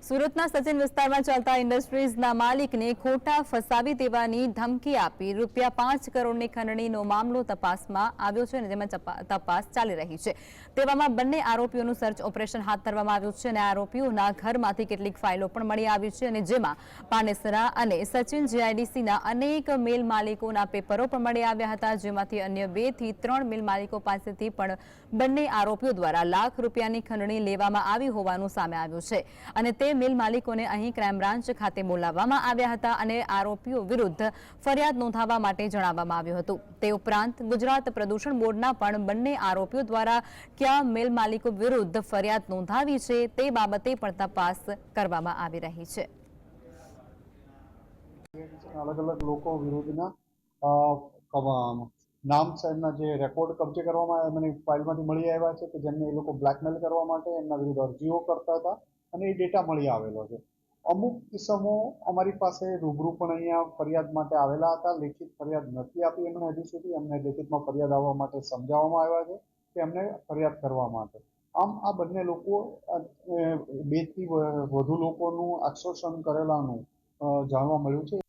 સુરતના સચિન વિસ્તારમાં ચાલતા ઇન્ડસ્ટ્રીઝના માલિકને ખોટા ફસાવી દેવાની ધમકી આપી ₹5 કરોડની ખંડણીનો મામલો તપાસમાં આવ્યો છે અને જેમાં તપાસ ચાલી રહી છે। તેવામાં બંને આરોપીઓનું સર્ચ ઓપરેશન હાથ ધરવામાં આવ્યું છે અને આરોપીઓના ઘરમાંથી કેટલીક ફાઇલો પણ મળી આવી છે અને જેમાં પાનેસરા અને સચિન જીઆઈડીસીના અનેક મિલ માલિકોના પેપરો પણ મળી આવ્યા હતા, જેમાંથી અન્ય 2 થી 3 મિલ માલિકો પાસેથી પણ બંને આરોપીઓ દ્વારા લાખ રૂપિયાની ખંડણી લેવામાં આવી હોવાનું સામે આવ્યું છે અને તે મિલ માલિકોને અહીં ક્રાઇમ બ્રાન્ચ ખાતે બોલાવવામાં આવ્યા હતા અને આરોપીઓ વિરુદ્ધ ફરિયાદ નોંધાવવા માટે જણાવવામાં આવ્યું હતું। તે ઉપરાંત ગુજરાત પ્રદૂષણ બોર્ડના પણ બંને આરોપીઓ દ્વારા કયા મિલ માલિકો વિરુદ્ધ ફરિયાદ નોંધાવી છે તે બાબતે પણ તપાસ કરવામાં આવી રહી છે। अलग अलग लोगों विरुद्धना नाम साहेबना जे रेकॉर्ड कब्जे કરવામાં આવ્યા મને ફાઇલમાંથી મળી આવ્યા છે કે જેમને એ લોકો બ્લેકમેલ કરવા માટે એમના વિરુદ્ધ અરજીઓ કરતા હતા અને એ ડેટા મળી આવેલો છે। અમુક કિસ્સાઓ અમારી પાસે રૂબરૂ પણ અહીંયા ફરિયાદ માટે આવેલા હતા, લેખિત ફરિયાદ નથી આપી એમણે હજી સુધી। એમને લેખિતમાં ફરિયાદ આવવા માટે સમજાવવામાં આવ્યા છે કે એમને ફરિયાદ કરવા માટે। આમ આ બંને લોકો 2 થી વધુ લોકોનું આશ્વાસન કરેલાનું જાણવા મળ્યું છે।